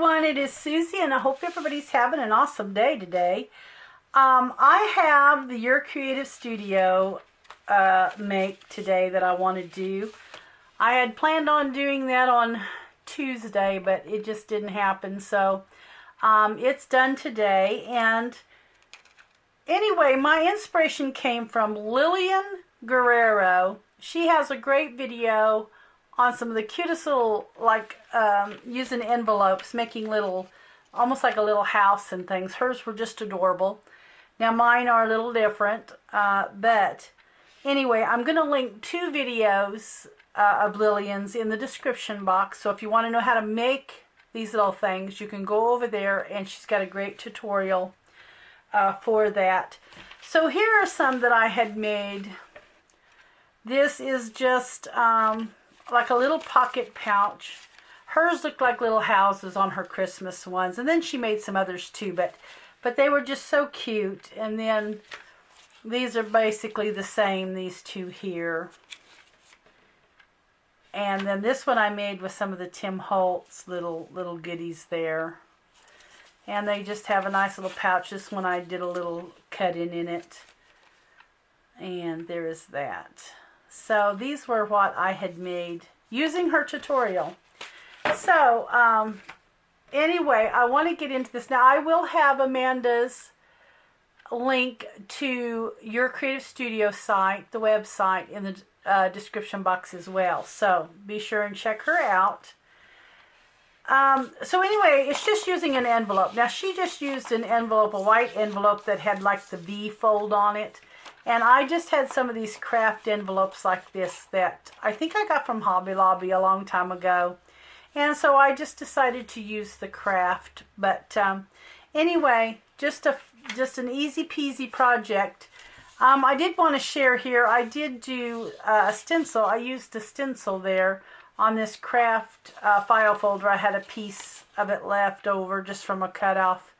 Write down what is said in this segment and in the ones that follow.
everyone, it is Susie, and I hope everybody's having an awesome day today. I have the Your Creative Studio make today that I want to do. I had planned on doing that on Tuesday, but it just didn't happen, so it's done today. And anyway, my inspiration came from Lillian Guerrero. She has a great video on some of the cutest little, like, using envelopes, making little, almost like a little house and things. Hers were just adorable. Now mine are a little different, but anyway, I'm going to link 2 videos of Lillian's in the description box. So if you want to know how to make these little things, you can go over there, and she's got a great tutorial for that. So here are some that I had made. This is just like a little pocket pouch. Hers looked like little houses on her Christmas ones, and then she made some others too, but they were just so cute. And then these are basically the same, these 2 here. And then this one I made with some of the Tim Holtz little goodies there. And they just have a nice little pouch. This one I did a little cut-in in it. And there is that. So these were what I had made using her tutorial. So anyway, I want to get into this. Now I will have Amanda's link to Your Creative Studio site, the website, in the description box as well. So be sure and check her out. So anyway, it's just using an envelope. Now she just used an envelope, a white envelope that had like the V fold on it. And I just had some of these craft envelopes like this that I think I got from Hobby Lobby a long time ago. And so I just decided to use the craft. But anyway, just an easy peasy project. I did want to share here, I did do a stencil. I used a stencil there on this craft file folder. I had a piece of it left over just from a cutoff.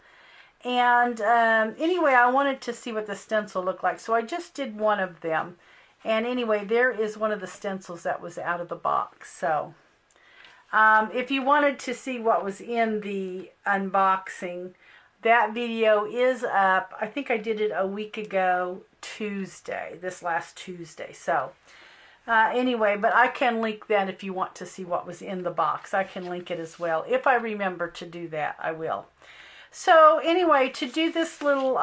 And anyway, I wanted to see what the stencil looked like, so I just did one of them. And anyway, there is one of the stencils that was out of the box. So if you wanted to see what was in the unboxing, that video is up. I think I did it a week ago, Tuesday, this last Tuesday. So anyway, but I can link that if you want to see what was in the box. I can link it as well. If I remember to do that, I will. So anyway, to do this little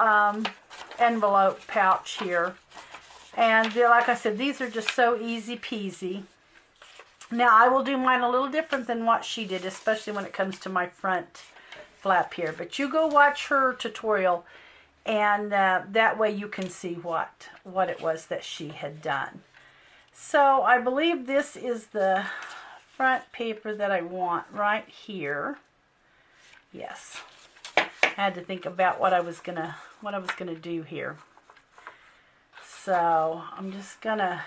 envelope pouch here, and like I said, these are just so easy peasy. Now I will do mine a little different than what she did, especially when it comes to my front flap here. But you go watch her tutorial, and that way you can see what it was that she had done. So I believe this is the front paper that I want right here. Yes. I had to think about what I was gonna do here. So I'm just gonna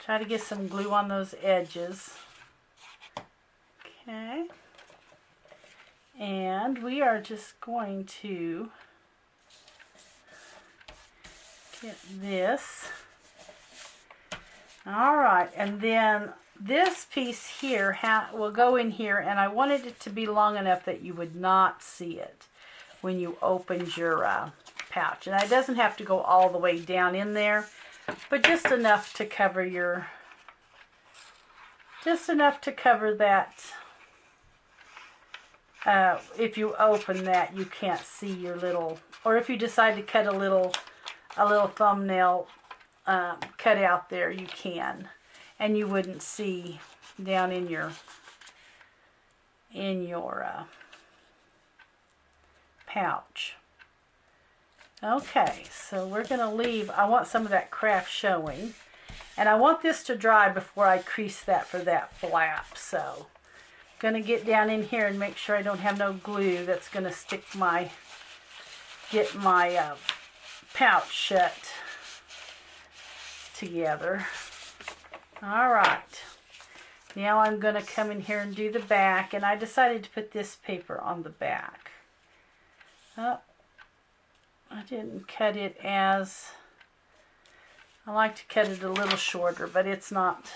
try to get some glue on those edges. Okay. And we are just going to get this. All right, and then this piece here will go in here, and I wanted it to be long enough that you would not see it when you opened your pouch. And it doesn't have to go all the way down in there, but just enough to cover that. If you open that, you can't see your little, or if you decide to cut a little thumbnail cut out there, you can. And you wouldn't see down in your pouch. Okay, so we're going to leave, I want some of that craft showing. And I want this to dry before I crease that for that flap. So I'm going to get down in here and make sure I don't have no glue that's going to get my pouch shut together. All right, now I'm going to come in here and do the back, and I decided to put this paper on the back. Oh, I didn't cut it as, I like to cut it a little shorter, but it's not,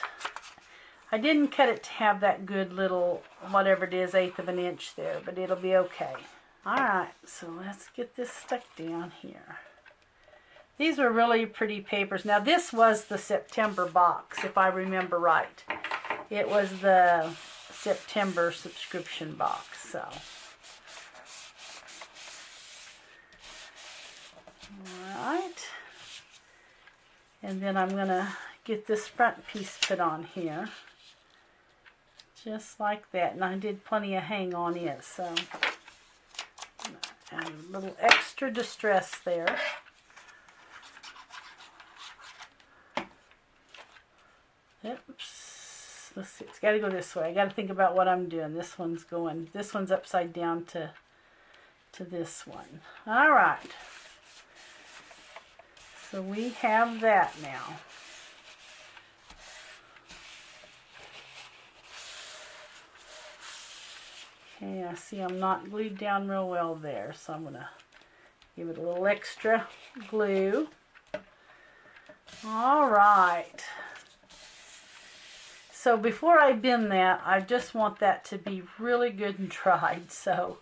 I didn't cut it to have that good little, whatever it is, 1/8 of an inch there, but it'll be okay. Alright, so let's get this stuck down here. These were really pretty papers. Now this was the September box, if I remember right. It was the September subscription box, so. Alright. And then I'm going to get this front piece put on here. Just like that. And I did plenty of hang on it, so. And a little extra distress there. Oops. Let's see. It's got to go this way. I got to think about what I'm doing. This one's upside down to this one. All right. So we have that now. Okay, I see I'm not glued down real well there, so I'm going to give it a little extra glue. All right. So before I bend that, I just want that to be really good and dried. So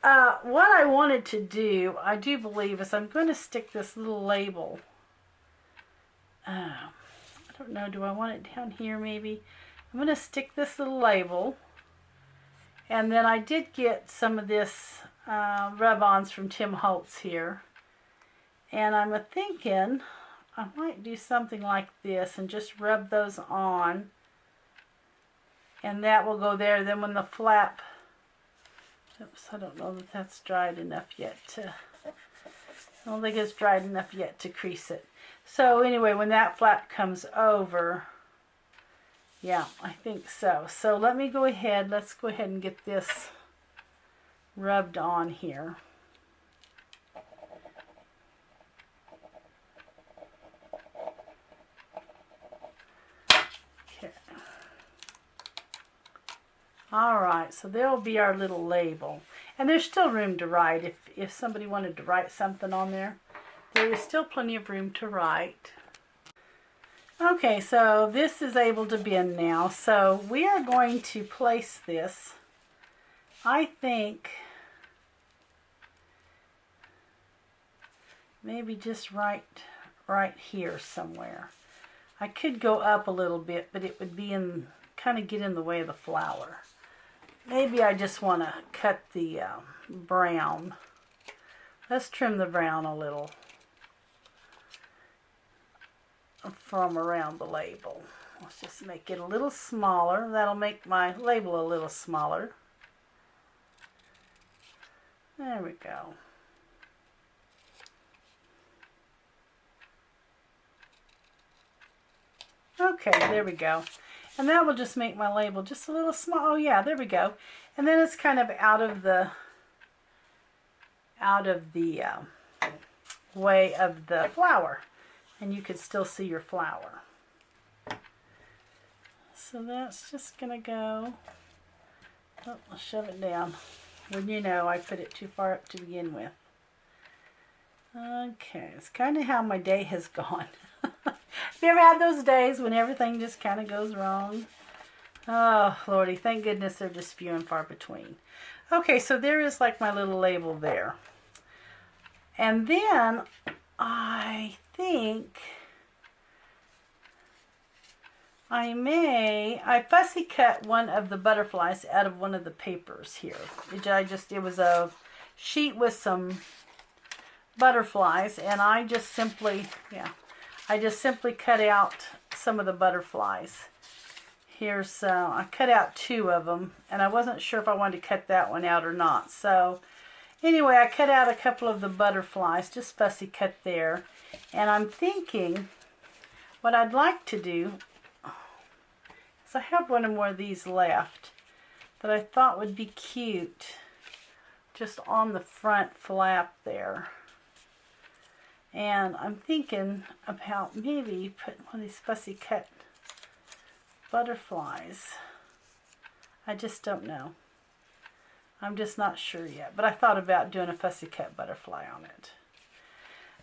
what I wanted to do, I do believe, is I'm going to stick this little label. I don't know, do I want it down here maybe? I'm going to stick this little label. And then I did get some of this rub-ons from Tim Holtz here. And I'm thinking I might do something like this and just rub those on. And that will go there. Then when the flap, oops, I don't know that that's dried enough yet to, I don't think it's dried enough yet to crease it. So anyway, when that flap comes over, yeah, I think so. So let me go ahead, let's go ahead and get this rubbed on here. Okay. Alright, so there will be our little label. And there's still room to write. If somebody wanted to write something on there, there is still plenty of room to write. Okay, so this is able to bend now. So we are going to place this, I think, maybe just right here somewhere. I could go up a little bit, but it would be in, kind of get in the way of the flower. Maybe I just want to cut the brown. Let's trim the brown a little from around the label. Let's just make it a little smaller. That'll make my label a little smaller. There we go. Okay, there we go. And that will just make my label just a little small. Oh yeah, there we go. And then it's kind of out of the way of the flower. And you can still see your flower. So that's just going to go. Oh, I'll shove it down. When you know I put it too far up to begin with. Okay, it's kind of how my day has gone. Have you ever had those days when everything just kind of goes wrong? Oh, Lordy, thank goodness they're just few and far between. Okay, so there is like my little label there. And then I think I fussy cut one of the butterflies out of one of the papers here. It was a sheet with some butterflies, and I just simply cut out some of the butterflies. Here's, I cut out 2 of them, and I wasn't sure if I wanted to cut that one out or not. So anyway, I cut out a couple of the butterflies, just fussy cut there. And I'm thinking what I'd like to do is I have one or more of these left that I thought would be cute just on the front flap there. And I'm thinking about maybe putting one of these fussy cut butterflies. I just don't know. I'm just not sure yet. But I thought about doing a fussy cut butterfly on it.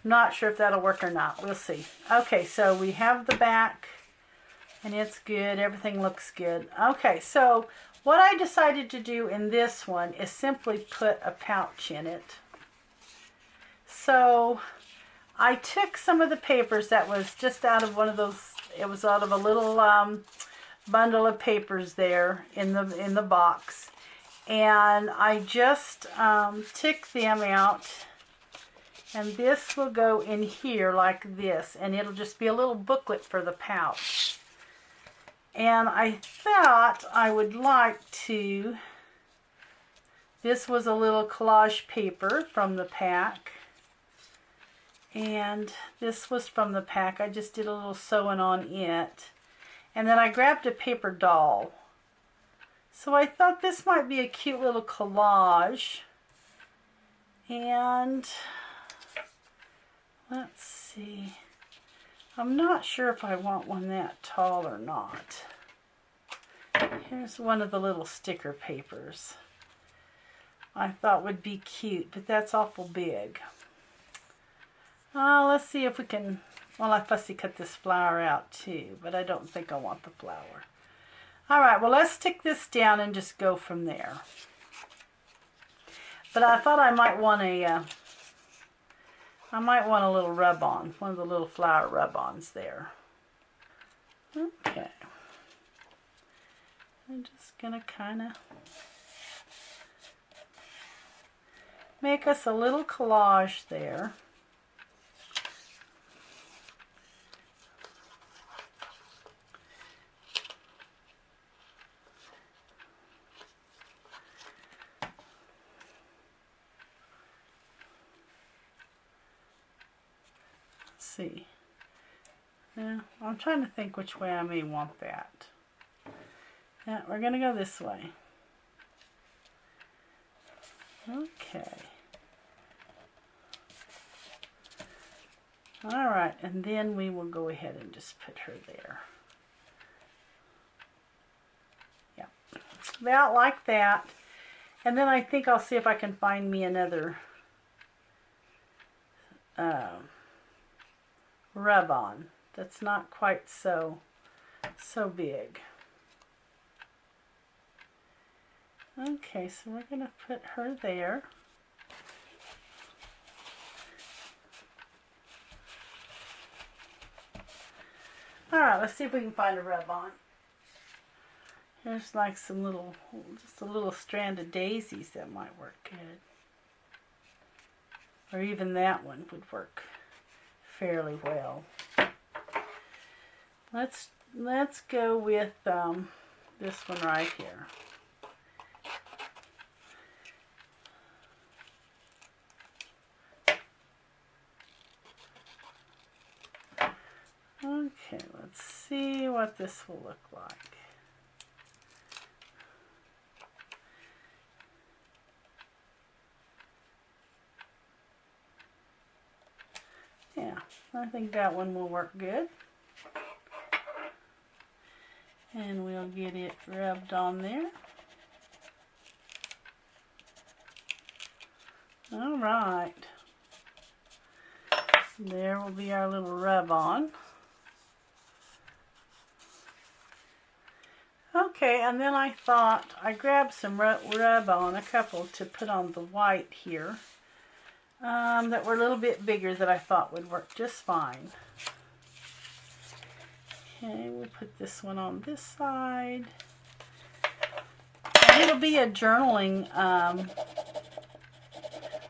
Not sure if that'll work or not. We'll see. Okay, so we have the back. And it's good. Everything looks good. Okay, so what I decided to do in this one is simply put a pouch in it. So I took some of the papers that was just out of one of those, it was out of a little bundle of papers there in the box. And I just took them out, and this will go in here like this, and it'll just be a little booklet for the pouch. And I thought I would like to, this was a little collage paper from the pack, and this was from the pack. I just did a little sewing on it, and then I grabbed a paper doll. So I thought this might be a cute little collage. And let's see. I'm not sure if I want one that tall or not. Here's one of the little sticker papers I thought would be cute, but that's awful big. Let's see if we can, well, I fussy cut this flower out too, but I don't think I want the flower. All right, well, let's stick this down and just go from there. But I thought I might want a little rub-on, one of the little flower rub-ons there. Okay. I'm just gonna kind of make us a little collage there. See. Yeah, I'm trying to think which way I may want that. Yeah, we're going to go this way. Okay. Alright, and then we will go ahead and just put her there. Yeah, about like that. And then I think I'll see if I can find me another rub-on that's not quite so big. Okay, so we're going to put her there. Alright, let's see if we can find a rub-on. Here's like some little, just a little strand of daisies that might work good. Or even that one would work fairly well. Let's go with this one right here. Okay, let's see what this will look like. Yeah, I think that one will work good. And we'll get it rubbed on there. All right. There will be our little rub on. Okay, and then I thought I grabbed some rub on, a couple to put on the white here. That were a little bit bigger that I thought would work just fine. Okay, we'll put this one on this side. And it'll be a journaling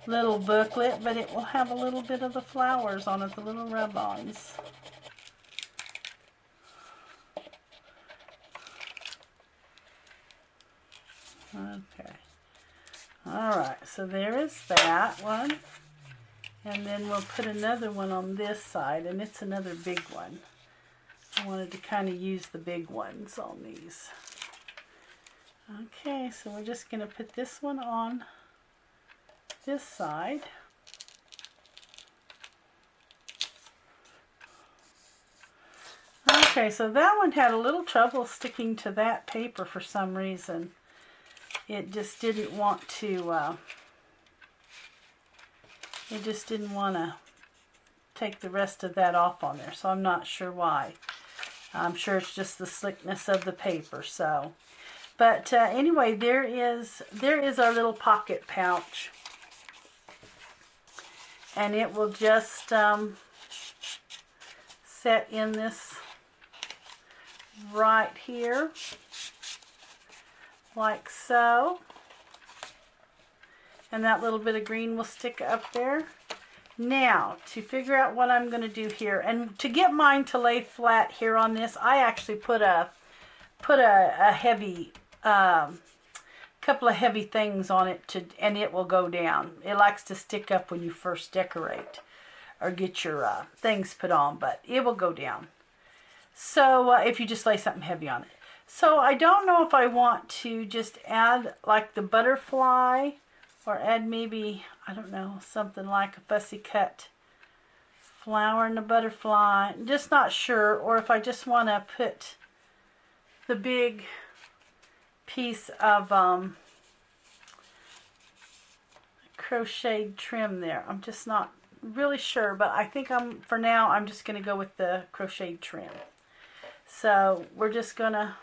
little booklet, but it will have a little bit of the flowers on it, the little rub-ons. Okay. Alright, so there is that one. And then we'll put another one on this side, and it's another big one. I wanted to kind of use the big ones on these. Okay, so we're just going to put this one on this side. Okay, so that one had a little trouble sticking to that paper for some reason. It just didn't want to, it just didn't want to take the rest of that off on there, so I'm not sure why. I'm sure it's just the slickness of the paper. So, but anyway, there is our little pocket pouch, and it will just set in this right here, like so. And that little bit of green will stick up there. Now, to figure out what I'm going to do here, and to get mine to lay flat here on this, I actually put a heavy, couple of heavy things on it, and it will go down. It likes to stick up when you first decorate or get your things put on, but it will go down. So if you just lay something heavy on it. So I don't know if I want to just add like the butterfly, or add maybe, I don't know, something like a fussy cut flower and a butterfly. I'm just not sure. Or if I just want to put the big piece of crocheted trim there. I'm just not really sure, but I think for now I'm just going to go with the crocheted trim. So we're just gonna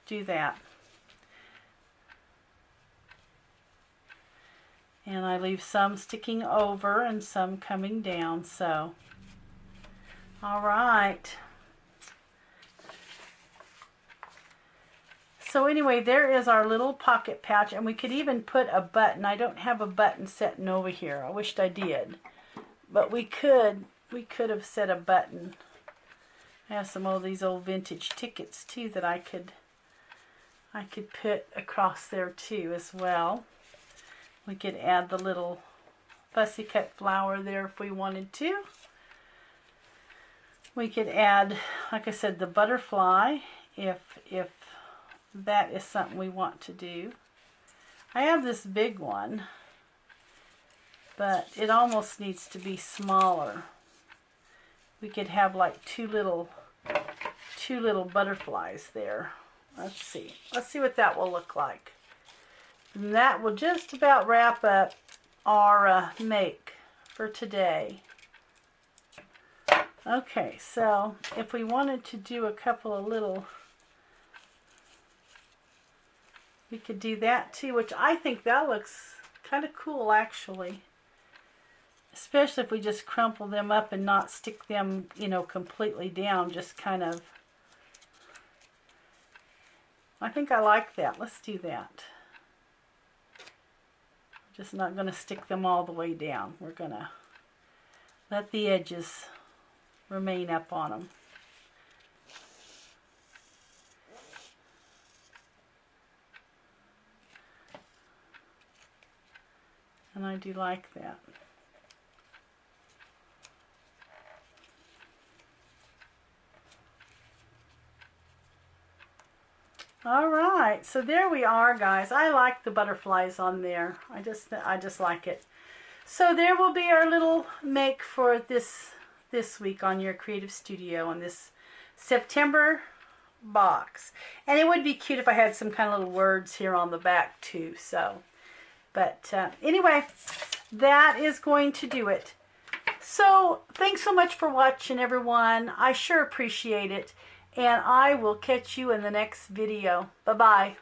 do that. And I leave some sticking over and some coming down, so. All right. So anyway, there is our little pocket pouch, and we could even put a button. I don't have a button sitting over here. I wished I did. But we could have set a button. I have some of these old vintage tickets too that I could put across there too as well. We could add the little fussy cut flower there if we wanted to. We could add, like I said, the butterfly if that is something we want to do. I have this big one, but it almost needs to be smaller. We could have like two little butterflies there. Let's see what that will look like. And that will just about wrap up our make for today. Okay, so if we wanted to do a couple of little, we could do that too, which I think that looks kind of cool actually. Especially if we just crumple them up and not stick them, you know, completely down, just kind of. I think I like that. Let's do that. Just not going to stick them all the way down. We're going to let the edges remain up on them. And I do like that. All right, so there we are, guys. I like the butterflies on there. I just like it. So there will be our little make for this week on your Creative Studio on this September box. And it would be cute if I had some kind of little words here on the back too. So, but anyway, that is going to do it. So thanks so much for watching, everyone. I sure appreciate it. And I will catch you in the next video. Bye-bye.